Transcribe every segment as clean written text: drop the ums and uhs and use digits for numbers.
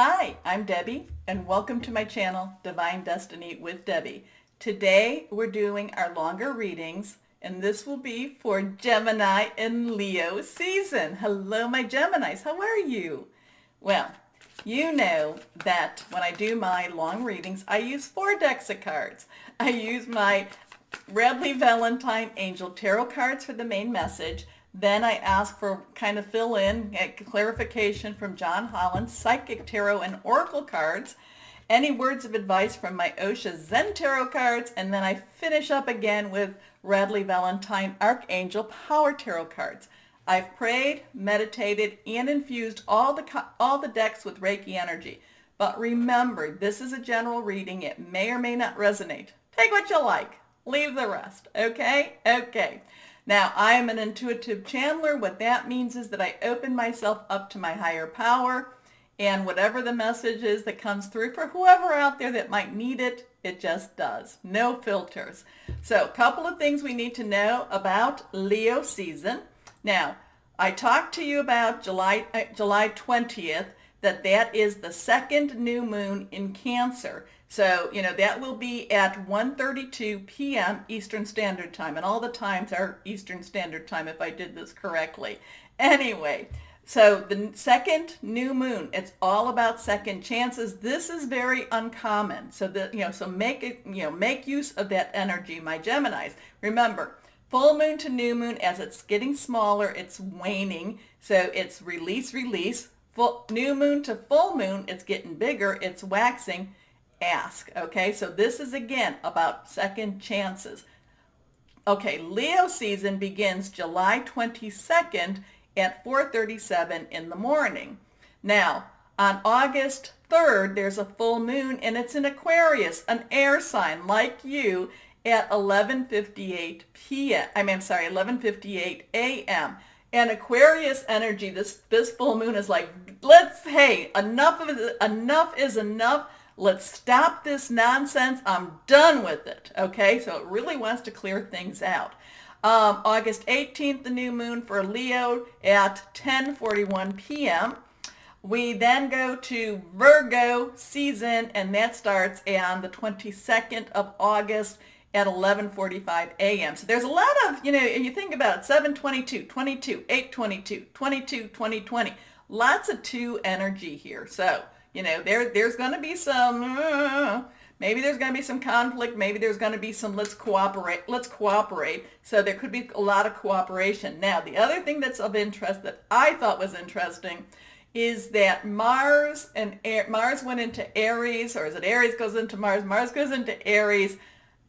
Hi, I'm Debbie, and welcome to my channel, Divine Destiny with Debbie. Today, we're doing our longer readings, and this will be for Gemini and Leo season. Hello, my Geminis. How are you? Well, you know that when I do my long readings, I use 4 decks of cards. I use my Radley Valentine Angel Tarot cards for the main message. Then I ask for kind of fill in, clarification from John Holland's Psychic Tarot and Oracle cards, any words of advice from my Osha Zen Tarot cards, and then I finish up again with Radley Valentine Archangel Power Tarot cards. I've prayed, meditated, and infused all the decks with Reiki energy. But remember, this is a general reading. It may or may not resonate. Take what you like. Leave the rest. Okay? Okay. Now, I am an intuitive channeler. What that means is that I open myself up to my higher power, and whatever the message is that comes through for whoever out there that might need it, it just does. No filters. So, a couple of things we need to know about Leo season. Now, I talked to you about July 20th, that is the second new moon in Cancer. So, that will be at 1:32 p.m. Eastern Standard Time. And all the times are Eastern Standard Time if I did this correctly. Anyway, so the second new moon, it's all about second chances. This is very uncommon. So make use of that energy, my Geminis. Remember, full moon to new moon, as it's getting smaller, it's waning. So it's release. New moon to full moon, it's getting bigger, it's waxing. Ask. Okay, so this is again about second chances. Okay, Leo season begins July 22nd at 4:37 in the morning. Now, on August 3rd, there's a full moon, and it's in Aquarius, an air sign like you, at 11:58 p.m. 11:58 a.m. And Aquarius energy, this full moon is like, enough is enough. Let's stop this nonsense. I'm done with it. Okay, so it really wants to clear things out. August 18th, the new moon for Leo at 10:41 p.m. We then go to Virgo season, and that starts on the 22nd of August at 11:45 a.m. So there's a lot of, you think about it, 7:22, 22, 8:22, 22, 20. Lots of 2 energy here. So, there's going to be some, maybe there's going to be some conflict. Maybe there's going to be some let's cooperate. So there could be a lot of cooperation. Now, the other thing that's of interest that I thought was interesting is that Mars went into Aries, or is it Aries goes into Mars? Mars goes into Aries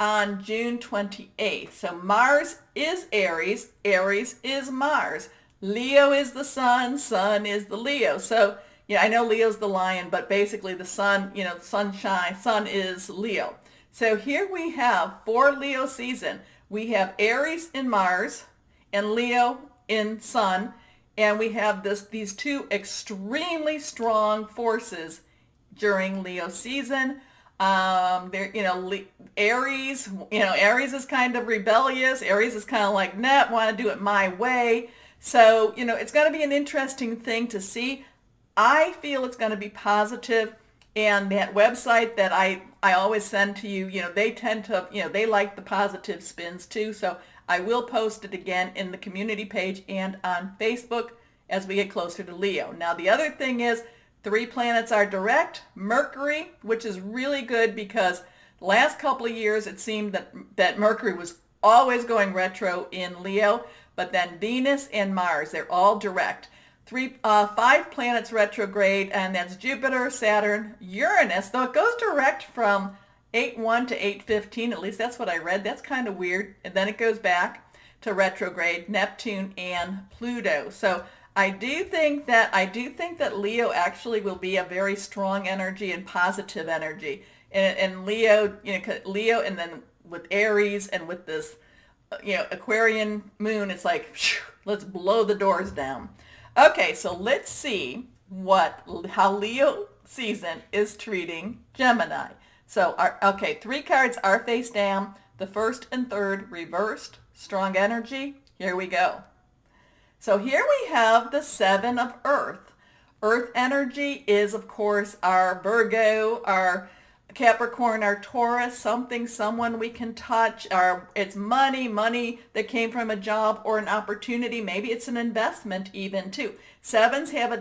on June 28th. So Mars is Aries, Aries is Mars. Leo is the sun, sun is the Leo. So, I know Leo's the lion, but basically the sun, sunshine, sun is Leo. So here we have for Leo season, we have Aries in Mars and Leo in sun, and we have these 2 extremely strong forces during Leo season. Aries, Aries is kind of rebellious. Aries is kind of like, nah, want to do it my way. So, it's going to be an interesting thing to see. I feel it's going to be positive, and that website that I always send to you, they tend to, they like the positive spins too. So I will post it again in the community page and on Facebook as we get closer to Leo. Now, the other thing is 3 planets are direct. Mercury, which is really good because the last couple of years it seemed that Mercury was always going retro in Leo, but then Venus and Mars, they're all direct. 5 planets retrograde, and that's Jupiter, Saturn, Uranus, though it goes direct from 8:1 to 8:15, at least that's what I read. That's kind of weird. And then it goes back to retrograde, Neptune and Pluto. So I do think that Leo actually will be a very strong energy and positive energy. And Leo, Leo, and then with Aries and with this, Aquarian moon, it's like, let's blow the doors down. Okay, so let's see how Leo season is treating Gemini. So, 3 cards are face down. The first and third reversed, strong energy. Here we go. So here we have the 7 of Earth. Earth energy is, of course, our Virgo, our Capricorn, our Taurus, someone we can touch. It's money that came from a job or an opportunity. Maybe it's an investment even too. Sevens have a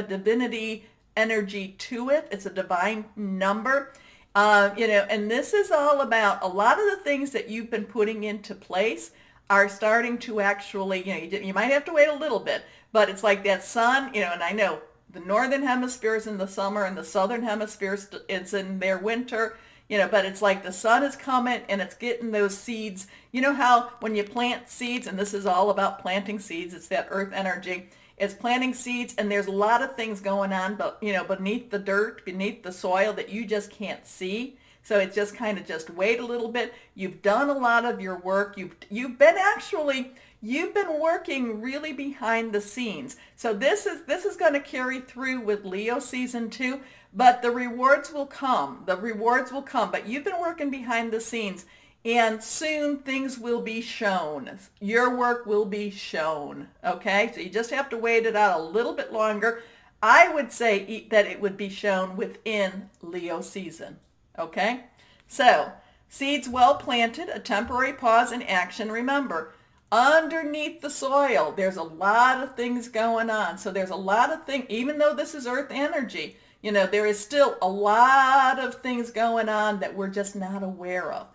divinity energy to it. It's a divine number. And this is all about a lot of the things that you've been putting into place are starting to actually, you might have to wait a little bit, but it's like that sun, and I know the northern hemisphere is in the summer and the southern hemisphere is in their winter, but it's like the sun is coming and it's getting those seeds. You know how when you plant seeds, and this is all about planting seeds, it's that earth energy, it's planting seeds, and there's a lot of things going on, but beneath the dirt, beneath the soil that you just can't see. So it's just kind of just wait a little bit. You've done a lot of your work. You've been working really behind the scenes. So this is going to carry through with Leo season 2, but the rewards will come. The rewards will come, but you've been working behind the scenes, and soon things will be shown. Your work will be shown, okay? So you just have to wait it out a little bit longer. I would say that it would be shown within Leo season. Okay, so seeds well planted, a temporary pause in action. Remember, underneath the soil, there's a lot of things going on. So there's a lot of things, even though this is earth energy, there is still a lot of things going on that we're just not aware of.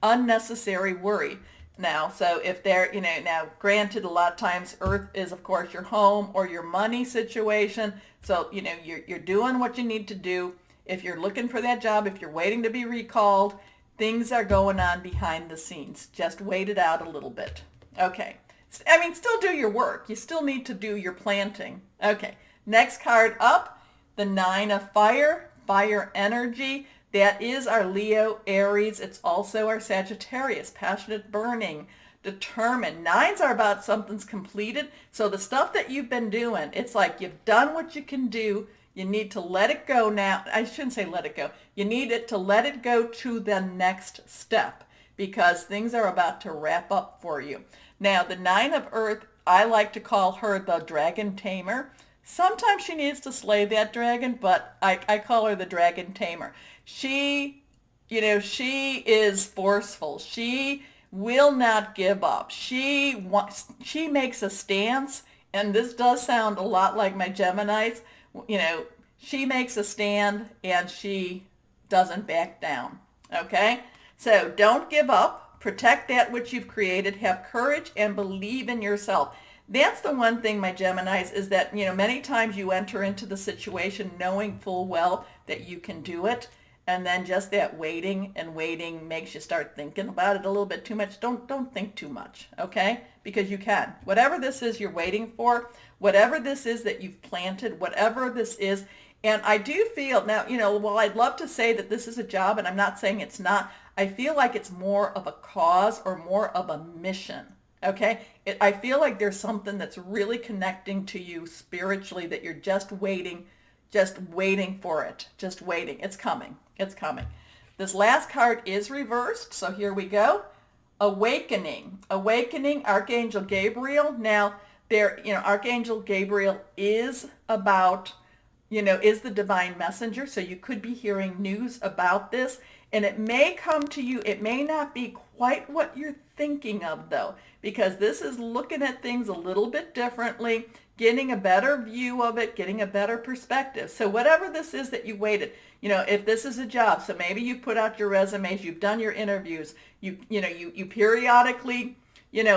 Unnecessary worry. Now, so if they're, now granted, a lot of times earth is, of course, your home or your money situation. So, you're doing what you need to do. If you're looking for that job, if you're waiting to be recalled, things are going on behind the scenes. Just wait it out a little bit. Okay. Still do your work. You still need to do your planting. Okay. Next card up, the 9 of fire, fire energy. That is our Leo, Aries. It's also our Sagittarius, passionate, burning, determined. Nines are about something's completed. So the stuff that you've been doing, it's like you've done what you can do. You need to let it go now. I shouldn't say let it go. You need to let it go to the next step because things are about to wrap up for you. Now, the 9 of Earth, I like to call her the dragon tamer. Sometimes she needs to slay that dragon, but I call her the dragon tamer. She is forceful. She will not give up. She makes a stance, and this does sound a lot like my Geminis. She makes a stand and she doesn't back down. Okay? So don't give up. Protect that which you've created. Have courage and believe in yourself. That's the one thing, my Geminis, is that, many times you enter into the situation knowing full well that you can do it. And then just that waiting and waiting makes you start thinking about it a little bit too much. Don't think too much, okay? Because you can. Whatever this is you're waiting for, whatever this is that you've planted, whatever this is. And I do feel now, while I'd love to say that this is a job, and I'm not saying it's not, I feel like it's more of a cause or more of a mission, okay? I feel like there's something that's really connecting to you spiritually that you're just waiting for it. Just waiting. It's coming. It's coming. This last card is reversed, so here we go. Awakening. Awakening, Archangel Gabriel. Now, Archangel Gabriel is about, is the divine messenger, so you could be hearing news about this, and it may come to you. It may not be quite what you're thinking of, though, because this is looking at things a little bit differently, getting a better view of it, getting a better perspective. So whatever this is that you waited, if this is a job, so maybe you put out your resumes, you've done your interviews, you periodically,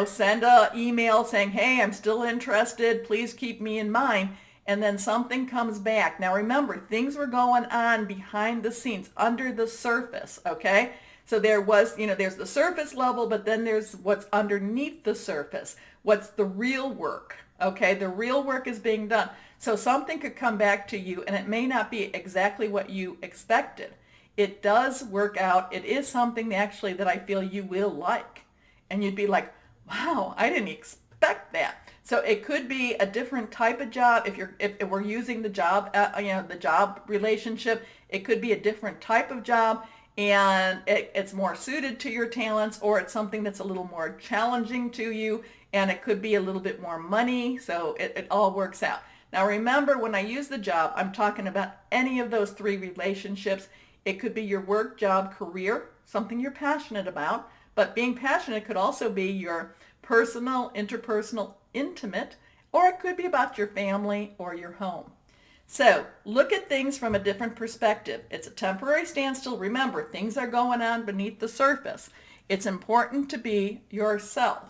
send an email saying, hey, I'm still interested, please keep me in mind, and then something comes back. Now remember, things were going on behind the scenes, under the surface, okay? So there was, there's the surface level, but then there's what's underneath the surface. What's the real work? Okay, the real work is being done. So something could come back to you and it may not be exactly what you expected. It does work out. It is something actually that I feel you will like. And you'd be like, wow, I didn't expect that. So it could be a different type of job. If we're using the job, the job relationship, it could be a different type of job. And it's more suited to your talents, or it's something that's a little more challenging to you, and it could be a little bit more money, so it all works out. Now remember, when I use the job, I'm talking about any of those three relationships. It could be your work, job, career, something you're passionate about, but being passionate could also be your personal, interpersonal, intimate, or it could be about your family or your home. So look at things from a different perspective. It's a temporary standstill. Remember, things are going on beneath the surface. It's important to be yourself.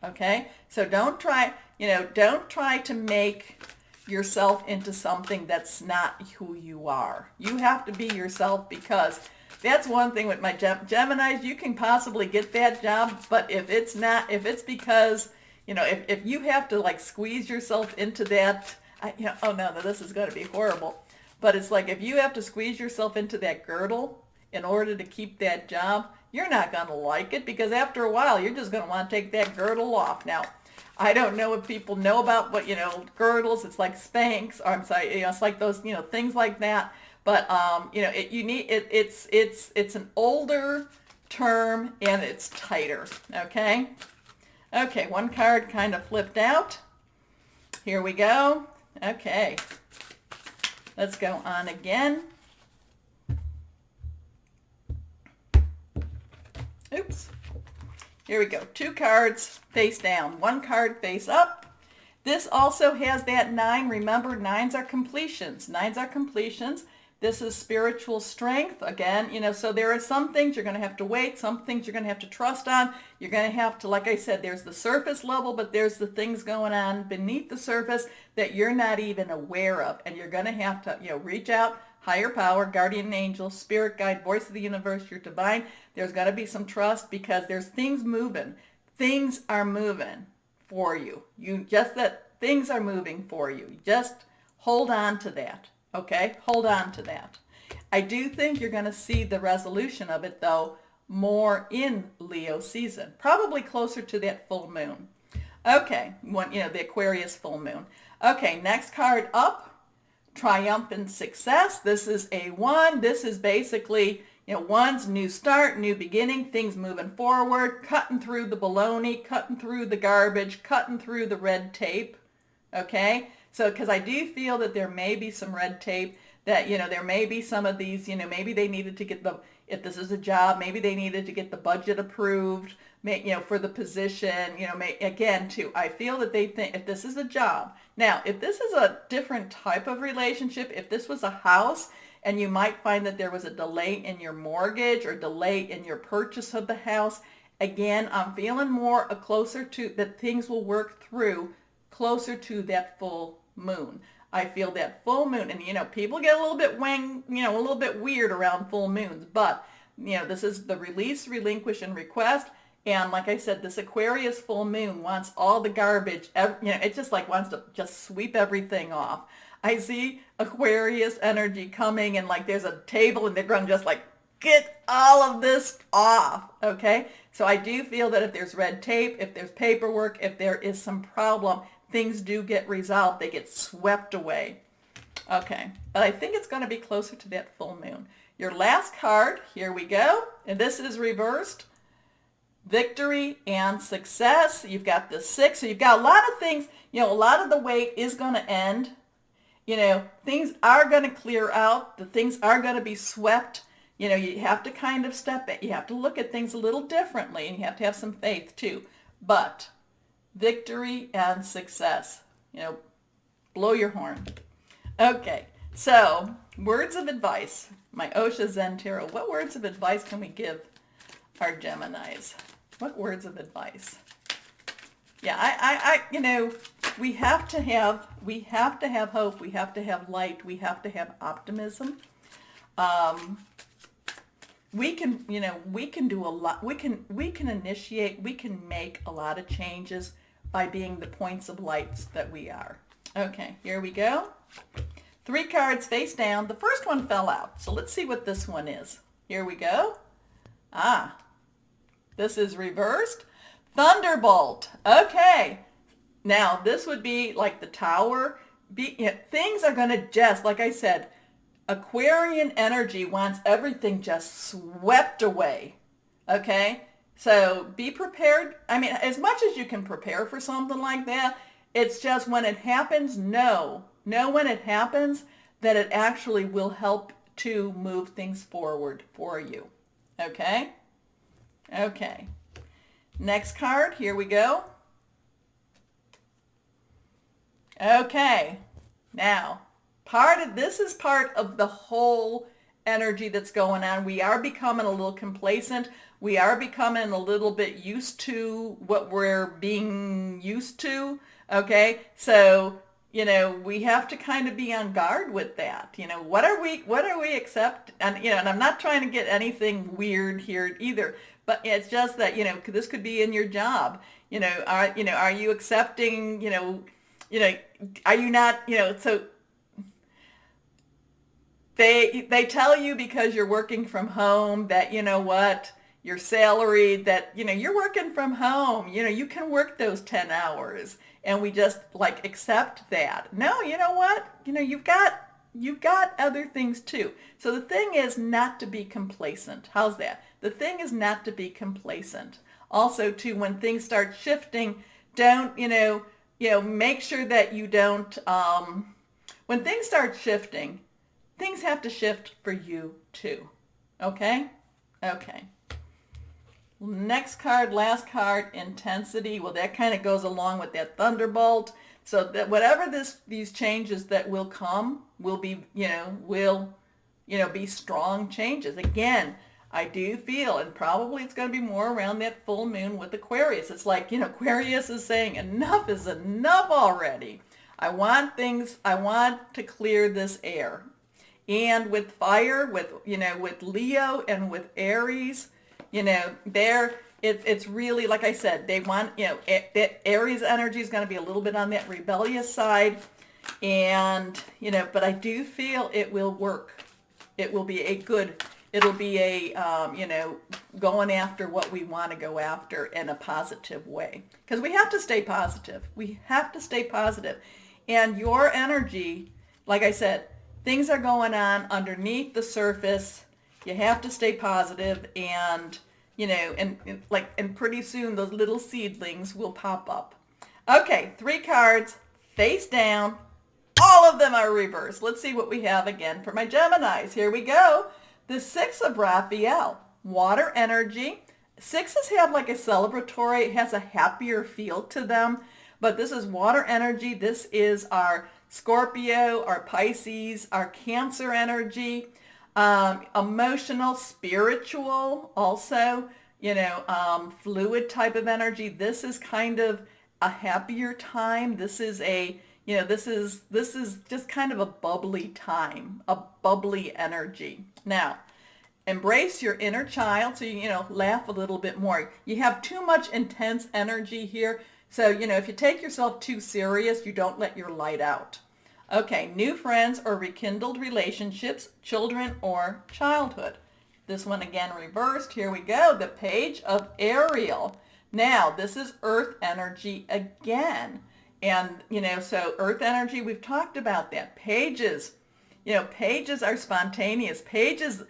Okay? So don't try to make yourself into something that's not who you are. You have to be yourself, because that's one thing with my Geminis. You can possibly get that job, but if it's because, if you have to like squeeze yourself into that, oh no, this is going to be horrible. But it's like if you have to squeeze yourself into that girdle in order to keep that job, you're not going to like it, because after a while, you're just going to want to take that girdle off. Now, I don't know if people know about what, girdles. It's like Spanx, or I'm sorry, it's like those, things like that. But, it's an older term and it's tighter. Okay. Okay. One card kind of flipped out. Here we go. Okay. Let's go on again. Oops. Here we go. 2 cards face down, 1 card face up. This also has that 9. Remember, 9s are completions. 9s are completions. This is spiritual strength. Again, so there are some things you're going to have to wait, some things you're going to have to trust on. You're going to have to, like I said, there's the surface level, but there's the things going on beneath the surface that you're not even aware of. And you're going to have to, reach out, higher power, guardian angel, spirit guide, voice of the universe, your divine. There's got to be some trust, because there's things moving. Things are moving for you. Things are moving for you. Just hold on to that. Okay? Hold on to that. I do think you're going to see the resolution of it, though, more in Leo season. Probably closer to that full moon. Okay. The Aquarius full moon. Okay. Next card up. Triumphant Success. This is a 1. This is basically, 1's new start, new beginning, things moving forward, cutting through the baloney, cutting through the garbage, cutting through the red tape. Okay? So, because I do feel that there may be some red tape, that, there may be some of these, maybe they needed to get if this is a job, maybe they needed to get the budget approved, for the position, again, too, I feel that they think if this is a job. Now, if this is a different type of relationship, if this was a house, and you might find that there was a delay in your mortgage or delay in your purchase of the house, again, I'm feeling more closer to that things will work through closer to that full moon. I feel that full moon, and people get a little bit a little bit weird around full moons, but this is the release, relinquish, and request. And like I said, this Aquarius full moon wants all the garbage. It just like wants to just sweep everything off. I see Aquarius energy coming, and like there's a table, and they're going to just like get all of this off. Okay, so I do feel that if there's red tape, if there's paperwork, if there is some problem, things do get resolved. They get swept away. Okay, but I think it's going to be closer to that full moon. Your last card, here we go. And this is reversed. Victory and success. You've got the 6. So you've got a lot of things, a lot of the weight is going to end. Things are going to clear out. The things are going to be swept. You have to kind of step back. You have to look at things a little differently, and you have to have some faith too. But victory and success. Blow your horn. Okay, so words of advice. My Osha Zen Tarot. What words of advice can we give our Geminis? What words of advice? Yeah, we have to have hope. We have to have light. We have to have optimism. We can do a lot. We can initiate. We can make a lot of changes by being the points of lights that we are. Okay, here we go. 3 cards face down. The first one fell out. So let's see what this one is. Here we go. This is reversed. Thunderbolt. Okay. Now, this would be like the Tower. Things are going to just, like I said, Aquarian energy wants everything just swept away. Okay? So be prepared. I mean, as much as you can prepare for something like that, it's just when it happens, know know when it happens that it actually will help to move things forward for you. Okay? Okay. Next card, here we go. Okay. Now, this is part of the whole energy that's going on. We are becoming a little complacent. We are becoming a little bit used to what we're being used to. Okay? So, we have to kind of be on guard with that. What are we accept? And, and I'm not trying to get anything weird here either, but it's just that, this could be in your job. Are you accepting, are you not, so they tell you because you're working from home that, you're salaried, that, you're working from home, you can work those 10 hours. And we just accept that. No, you know what? You've got other things too. So the thing is not to be complacent. How's that? The thing is not to be complacent. Also too, when things start shifting, don't, make sure that you don't, when things start shifting, things have to shift for you too. Okay? Okay. Next card, last card, intensity. Well, that kind of goes along with that Thunderbolt. So that whatever these changes that will come will be, be strong changes. Again, I do feel, and probably it's going to be more around that full moon with Aquarius. It's like, Aquarius is saying enough is enough already. I want to clear this air. And with fire, with Leo and with Aries, it's really, like I said, they want, that Aries energy is going to be a little bit on that rebellious side. And, but I do feel it will work. It will be it'll be a, going after what we want to go after in a positive way. Because we have to stay positive. We have to stay positive. And your energy, like I said, things are going on underneath the surface. You have to stay positive, and and pretty soon those little seedlings will pop up. Okay, 3 cards face down. All of them are reversed. Let's see what we have again for my Geminis. Here we go. The 6 of Raphael, water energy. 6s have like a celebratory, it has a happier feel to them, but this is water energy. This is our Scorpio, our Pisces, our Cancer energy. Emotional, spiritual, also, fluid type of energy. This is kind of a happier time. This is this is just kind of a bubbly time, a bubbly energy. Now, embrace your inner child, so laugh a little bit more. You have too much intense energy here, so if you take yourself too serious, you don't let your light out. Okay, new friends or rekindled relationships, children or childhood. This one again reversed. Here we go, the Page of Ariel. Now, this is earth energy again. And, so earth energy, we've talked about that. Pages, pages are spontaneous. Pages,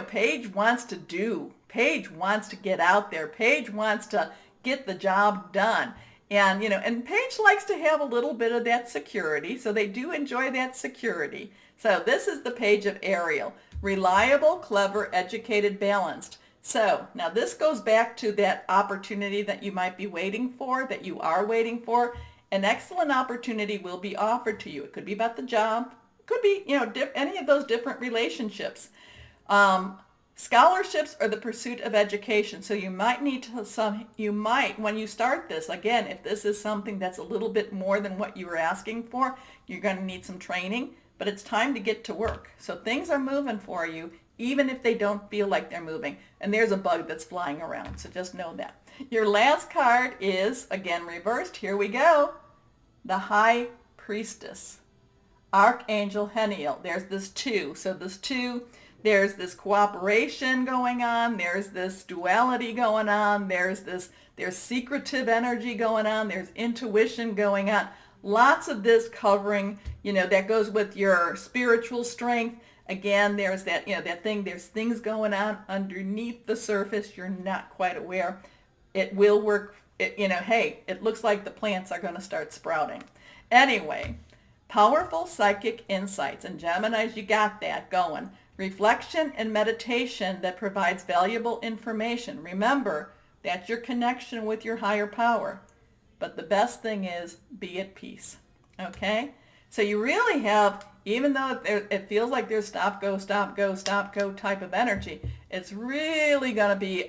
Page wants to do. Page wants to get out there. Page wants to get the job done. And, and Paige likes to have a little bit of that security, so they do enjoy that security. So this is the Page of Ariel. Reliable, clever, educated, balanced. So now this goes back to that opportunity that you might be waiting for, that you are waiting for. An excellent opportunity will be offered to you. It could be about the job. It could be, any of those different relationships. Scholarships are the pursuit of education. So you might need when you start this, again, if this is something that's a little bit more than what you were asking for, you're going to need some training, but it's time to get to work. So things are moving for you, even if they don't feel like they're moving. And there's a bug that's flying around, so just know that. Your last card is, again, reversed. Here we go. The High Priestess. Archangel Heniel. There's this 2. So this 2, there's this cooperation going on. There's this duality going on. There's secretive energy going on. There's intuition going on. Lots of this covering, that goes with your spiritual strength. Again, there's that, that thing, there's things going on underneath the surface you're not quite aware. It will work, hey, it looks like the plants are going to start sprouting. Anyway, Powerful psychic insights, and Geminis, you got that going. Reflection and meditation that provides valuable information. Remember, that's your connection with your higher power. But the best thing is be at peace. Okay? So you really have, even though it feels like there's stop, go, stop, go, stop, go type of energy, it's really going to be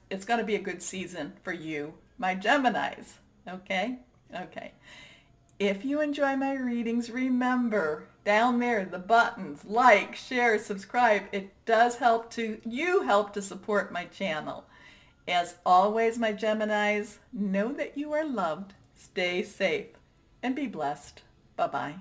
it's going to be a good season for you, my Geminis. Okay? Okay. If you enjoy my readings, remember, down there, the buttons, like, share, subscribe. It does help to support my channel. As always, my Geminis, know that you are loved, stay safe, and be blessed. Bye-bye.